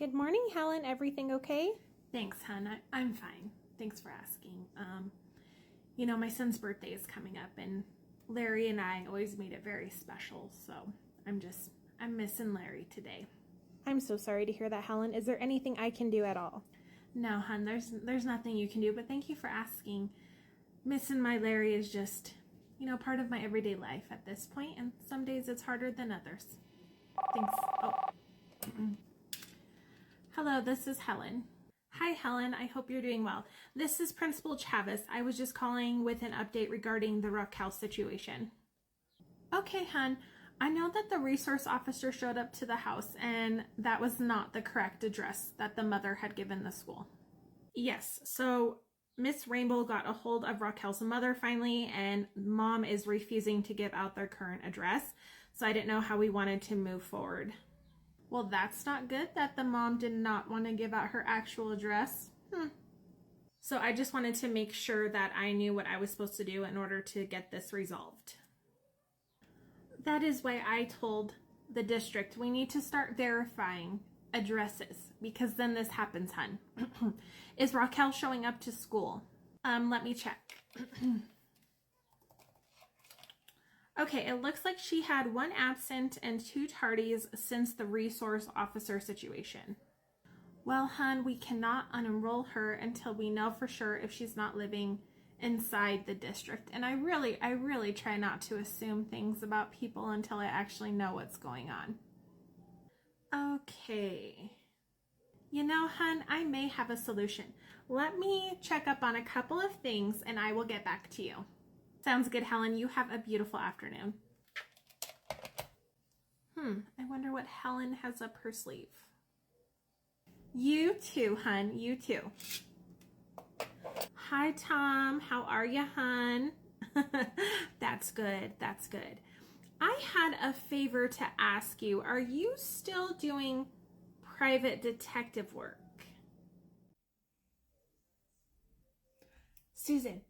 Good morning, Helen. Everything okay? Thanks, hon. I'm fine. Thanks for asking. My son's birthday is coming up, and Larry and I always made it very special, so I'm missing Larry today. I'm so sorry to hear that, Helen. Is there anything I can do at all? No, hon, there's nothing you can do, but thank you for asking. Missing my Larry is just, part of my everyday life at this point, and some days it's harder than others. Thanks. Oh. Hello, this is Helen. Hi, Helen. I hope you're doing well. This is Principal Chavez. I was just calling with an update regarding the Raquel situation. Okay, hon. I know that the resource officer showed up to the house, and that was not the correct address that the mother had given the school. Yes, so Miss Rainbow got a hold of Raquel's mother finally, and mom is refusing to give out their current address, so I didn't know how we wanted to move forward. Well, that's not good that the mom did not want to give out her actual address. So I just wanted to make sure that I knew what I was supposed to do in order to get this resolved. That is why I told the district we need to start verifying addresses, because then this happens, hun. Is Raquel showing up to school? Let me check. Okay, it looks like she had 1 absent and 2 tardies since the resource officer situation. Well, hun, we cannot unenroll her until we know for sure if she's not living inside the district. And I really try not to assume things about people until I actually know what's going on. Okay. Hun, I may have a solution. Let me check up on a couple of things and I will get back to you. Sounds good, Helen. You have a beautiful afternoon. I wonder what Helen has up her sleeve. You too, hun. You too. Hi, Tom. How are you, hun? That's good. That's good. I had a favor to ask you. Are you still doing private detective work? Susan.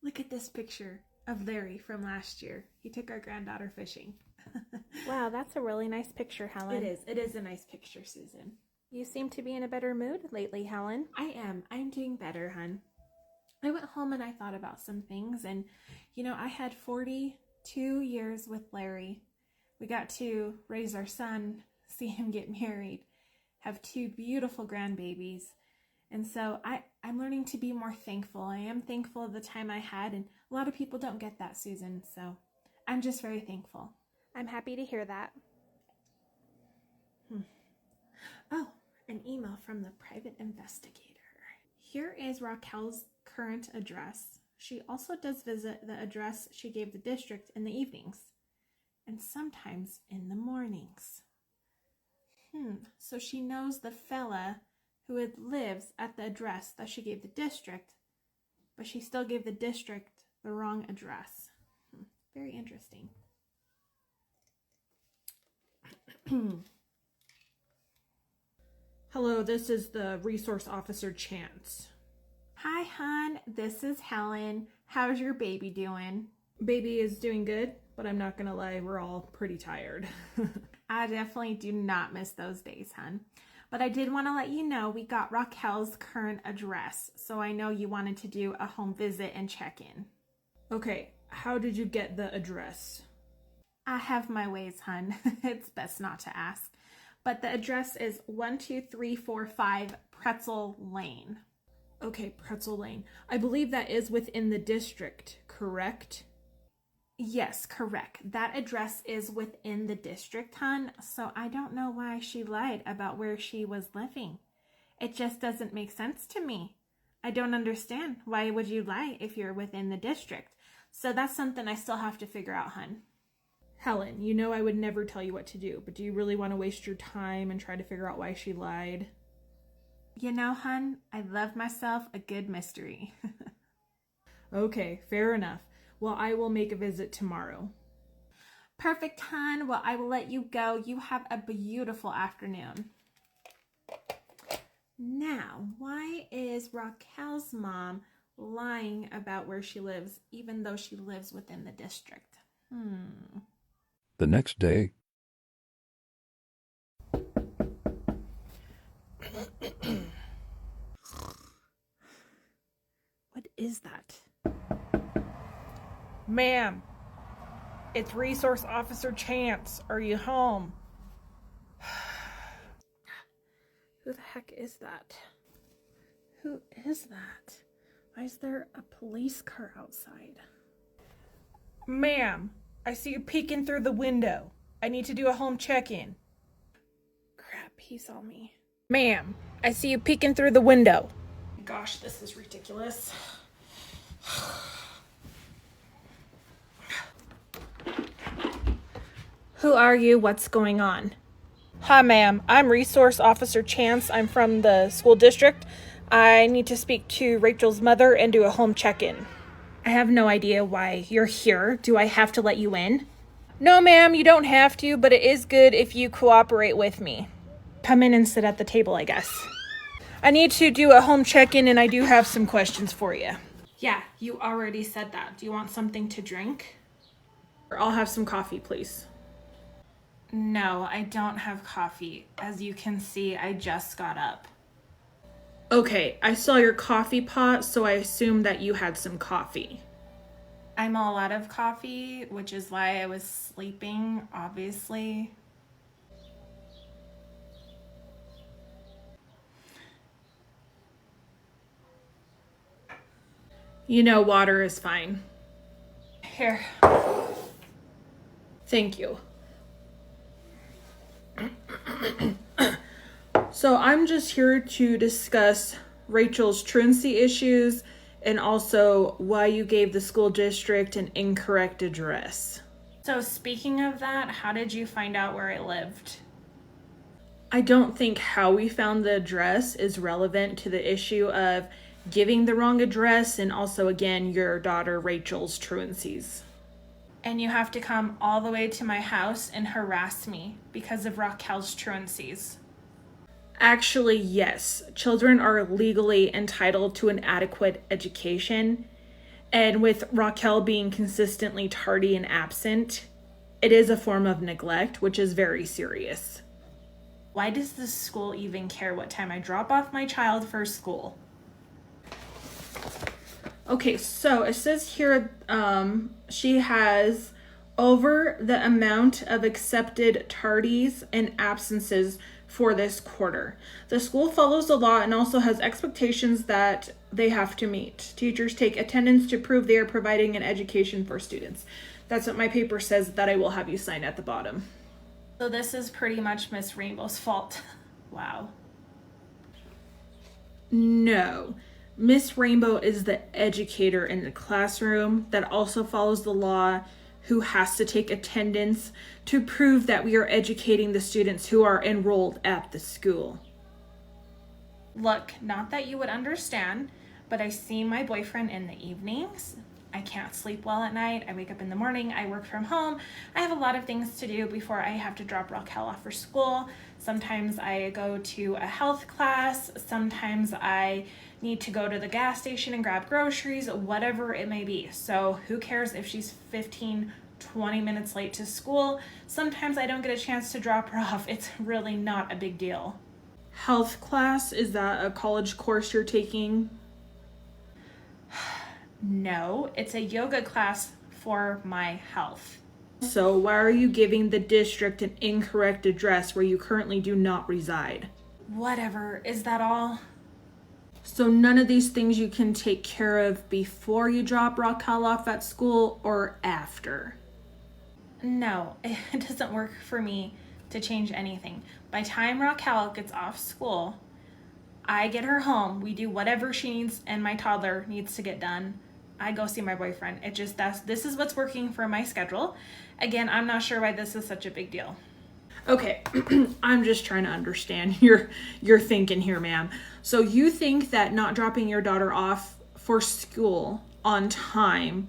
Look at this picture of Larry from last year. He took our granddaughter fishing. Wow, that's a really nice picture, Helen. It is a nice picture, Susan. You seem to be in a better mood lately, Helen. I am. I'm doing better, hun. I went home and I thought about some things, and I had 42 years with Larry. We got to raise our son, see him get married, have 2 beautiful grandbabies. And so I'm learning to be more thankful. I am thankful of the time I had, and a lot of people don't get that, Susan. So I'm just very thankful. I'm happy to hear that. Oh, an email from the private investigator. Here is Raquel's current address. She also does visit the address she gave the district in the evenings, and sometimes in the mornings. So she knows the fella who lives at the address that she gave the district, but she still gave the district the wrong address. Very interesting. Hello, this is the resource officer, Chance. Hi, hon. This is Helen. How's your baby doing? Baby is doing good, but I'm not gonna lie, we're all pretty tired. I definitely do not miss those days, hon. But I did want to let you know we got Raquel's current address, so I know you wanted to do a home visit and check in. Okay, how did you get the address? I have my ways, hun. It's best not to ask. But the address is 12345 Pretzel Lane. Okay, Pretzel Lane. I believe that is within the district, correct? Yes, correct. That address is within the district, hon, so I don't know why she lied about where she was living. It just doesn't make sense to me. I don't understand. Why would you lie if you're within the district? So that's something I still have to figure out, hun. Helen, I would never tell you what to do, but do you really want to waste your time and try to figure out why she lied? Hun, I love myself a good mystery. Okay, fair enough. Well, I will make a visit tomorrow. Perfect, hun. Well, I will let you go. You have a beautiful afternoon. Now, why is Raquel's mom lying about where she lives, even though she lives within the district? The next day. is that? Ma'am, it's Resource Officer Chance. Are you home? Who the heck is that? Who is that? Why is there a police car outside? Ma'am, I see you peeking through the window. I need to do a home check-in. Crap, he saw me. Ma'am, I see you peeking through the window. Gosh, this is ridiculous. Who are you? What's going on? Hi, ma'am. I'm Resource Officer Chance. I'm from the school district. I need to speak to Rachel's mother and do a home check-in. I have no idea why you're here. Do I have to let you in? No, ma'am, you don't have to, but it is good if you cooperate with me. Come in and sit at the table, I guess. I need to do a home check-in and I do have some questions for you. Yeah, you already said that. Do you want something to drink? I'll have some coffee, please. No, I don't have coffee. As you can see, I just got up. Okay, I saw your coffee pot, so I assumed that you had some coffee. I'm all out of coffee, which is why I was sleeping, obviously. You know, water is fine. Here. Thank you. So I'm just here to discuss Rachel's truancy issues and also why you gave the school district an incorrect address. So speaking of that, how did you find out where I lived? I don't think how we found the address is relevant to the issue of giving the wrong address and also, again, your daughter Rachel's truancies. And you have to come all the way to my house and harass me because of Raquel's truancies. Actually, yes. Children are legally entitled to an adequate education. And with Raquel being consistently tardy and absent, it is a form of neglect, which is very serious. Why does the school even care what time I drop off my child for school? Okay, so it says here she has over the amount of accepted tardies and absences for this quarter. The school follows the law and also has expectations that they have to meet. Teachers take attendance to prove they are providing an education for students. That's what my paper says that I will have you sign at the bottom. So this is pretty much Miss Rainbow's fault. Wow. No. Miss Rainbow is the educator in the classroom that also follows the law, who has to take attendance to prove that we are educating the students who are enrolled at the school. Look, not that you would understand, but I see my boyfriend in the evenings. I can't sleep well at night. I wake up in the morning. I work from home. I have a lot of things to do before I have to drop Raquel off for school. Sometimes I go to a health class. Sometimes I need to go to the gas station and grab groceries, whatever it may be. So who cares if she's 15, 20 minutes late to school? Sometimes I don't get a chance to drop her off. It's really not a big deal. Health class, is that a college course you're taking? No, it's a yoga class for my health. So why are you giving the district an incorrect address where you currently do not reside? Whatever, is that all? So none of these things you can take care of before you drop Raquel off at school or after? No, it doesn't work for me to change anything. By the time Raquel gets off school, I get her home, we do whatever she needs and my toddler needs to get done. I go see my boyfriend. This is what's working for my schedule. Again, I'm not sure why this is such a big deal. Okay, I'm just trying to understand your thinking here, ma'am. So you think that not dropping your daughter off for school on time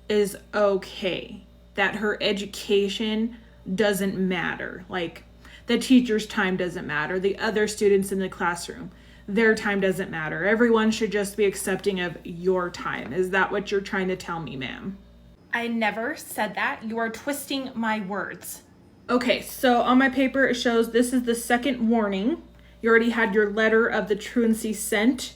is okay, that her education doesn't matter, like the teacher's time doesn't matter, the other students in the classroom, their time doesn't matter. Everyone should just be accepting of your time. Is that what you're trying to tell me, ma'am? I never said that. You are twisting my words. Okay, so on my paper it shows this is the second warning. You already had your letter of the truancy sent,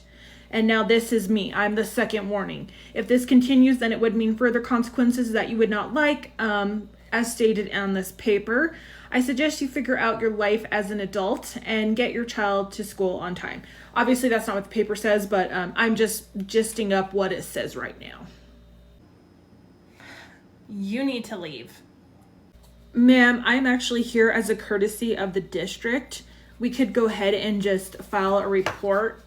And now this is me. I'm the second warning. If this continues, then it would mean further consequences that you would not like, as stated on this paper. I suggest you figure out your life as an adult and get your child to school on time. Obviously, that's not what the paper says, but I'm just gisting up what it says right now. You need to leave. Ma'am, I'm actually here as a courtesy of the district. We could go ahead and just file a report,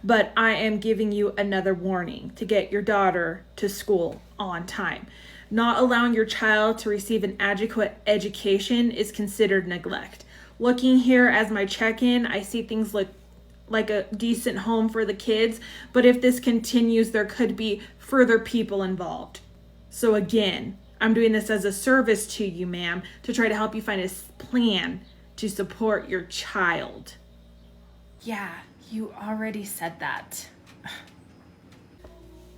but I am giving you another warning to get your daughter to school on time. Not allowing your child to receive an adequate education is considered neglect. Looking here as my check-in, I see things look like a decent home for the kids, but if this continues, there could be further people involved. So again, I'm doing this as a service to you, ma'am, to try to help you find a plan to support your child. Yeah, you already said that.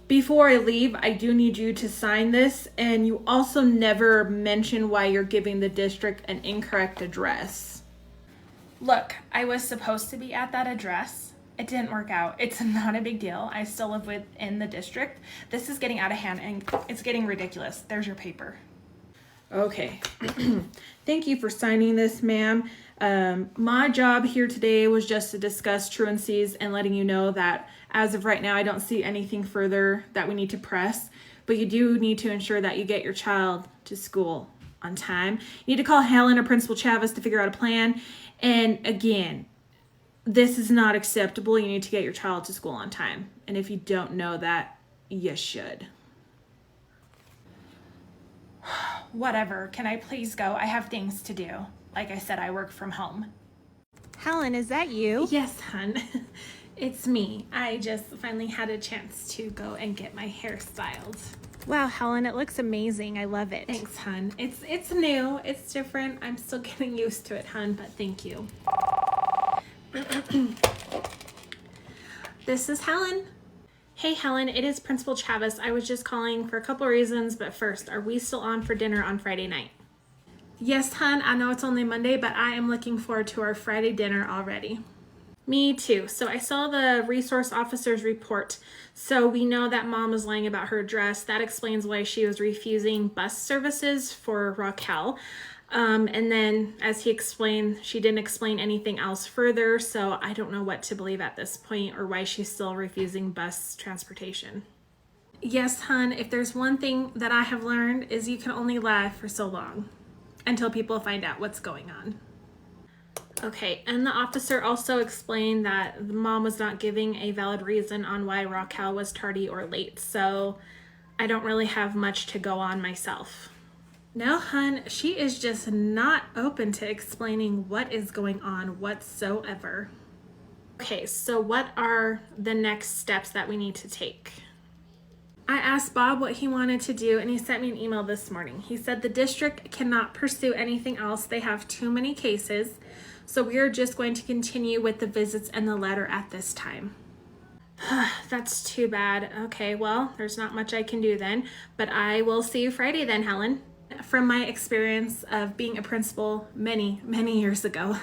Before I leave, I do need you to sign this, and you also never mention why you're giving the district an incorrect address. Look, I was supposed to be at that address. It didn't work out. It's not a big deal. I still live within the district. This is getting out of hand and it's getting ridiculous. There's your paper. Okay. Thank you for signing this, ma'am. My job here today was just to discuss truancies and letting you know that as of right now, I don't see anything further that we need to press, but you do need to ensure that you get your child to school on time. You need to call Helen or Principal Chavez to figure out a plan. And again, this is not acceptable. You need to get your child to school on time. And if you don't know that, you should. Whatever. Can I please go? I have things to do. Like I said, I work from home. Helen, is that you? Yes, hun. It's me. I just finally had a chance to go and get my hair styled. Wow, Helen, it looks amazing. I love it. Thanks, hun. It's new. It's different. I'm still getting used to it, hun, but thank you. This is Helen. Hey, Helen, it is Principal Chavez. I was just calling for a couple reasons, but first, are we still on for dinner on Friday night? Yes, hun, I know it's only Monday, but I am looking forward to our Friday dinner already. Me too. So I saw the resource officer's report. So we know that mom was lying about her address. That explains why she was refusing bus services for Raquel. And then, as he explained, she didn't explain anything else further, so I don't know what to believe at this point or why she's still refusing bus transportation. Yes, hun, if there's one thing that I have learned is you can only lie for so long until people find out what's going on. Okay, and the officer also explained that the mom was not giving a valid reason on why Raquel was tardy or late, so I don't really have much to go on myself. No, hun, she is just not open to explaining what is going on whatsoever. Okay, so what are the next steps that we need to take? I asked Bob what he wanted to do, and he sent me an email this morning. He said the district cannot pursue anything else. They have too many cases, so we are just going to continue with the visits and the letter at this time. That's too bad. Okay, well, there's not much I can do then, but I will see you Friday then, Helen. From my experience of being a principal many years ago,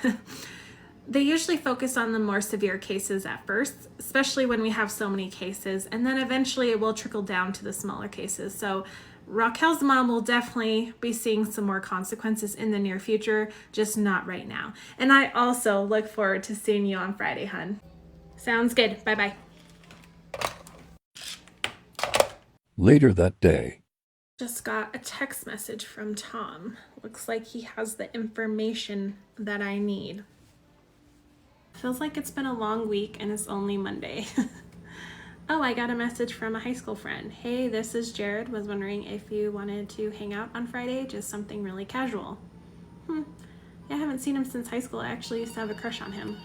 they usually focus on the more severe cases at first, especially when we have so many cases, and then eventually it will trickle down to the smaller cases. So Raquel's mom will definitely be seeing some more consequences in the near future, just not right now. And I also look forward to seeing you on Friday, hun. Sounds good. Bye-bye. Later that day. Just got a text message from Tom. Looks like he has the information that I need. Feels like it's been a long week and it's only Monday. Oh, I got a message from a high school friend. Hey, this is Jared. Was wondering if you wanted to hang out on Friday, just something really casual. Yeah, I haven't seen him since high school. I actually used to have a crush on him.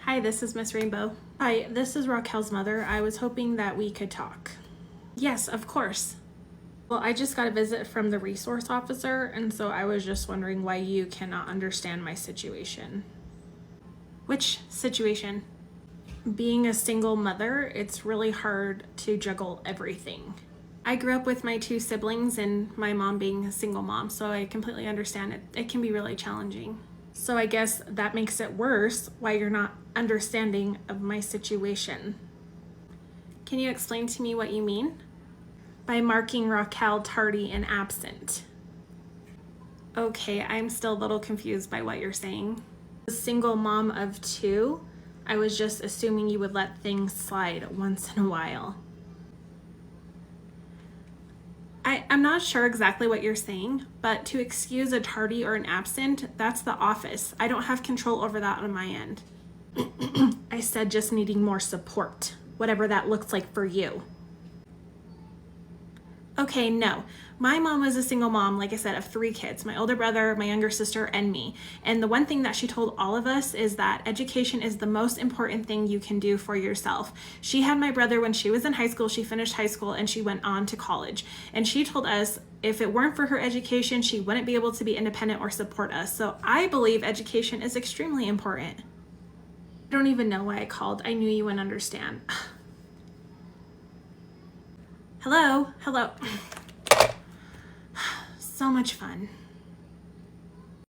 Hi, this is Miss Rainbow. Hi, this is Raquel's mother. I was hoping that we could talk. Yes, of course. Well, I just got a visit from the resource officer, and so I was just wondering why you cannot understand my situation. Which situation? Being a single mother, it's really hard to juggle everything. I grew up with my two siblings and my mom being a single mom, so I completely understand it. It can be really challenging. So I guess that makes it worse why you're not understanding of my situation. Can you explain to me what you mean by marking Raquel tardy and absent? Okay, I'm still a little confused by what you're saying. A single mom of 2, I was just assuming you would let things slide once in a while. I'm not sure exactly what you're saying, but to excuse a tardy or an absent, that's the office. I don't have control over that on my end. I said just needing more support, whatever that looks like for you. Okay, no. My mom was a single mom, like I said, of 3 kids, my older brother, my younger sister, and me. And the one thing that she told all of us is that education is the most important thing you can do for yourself. She had my brother when she was in high school. She finished high school and she went on to college. And she told us if it weren't for her education, she wouldn't be able to be independent or support us. So I believe education is extremely important. I don't even know why I called. I knew you wouldn't understand. Hello? Hello? So much fun.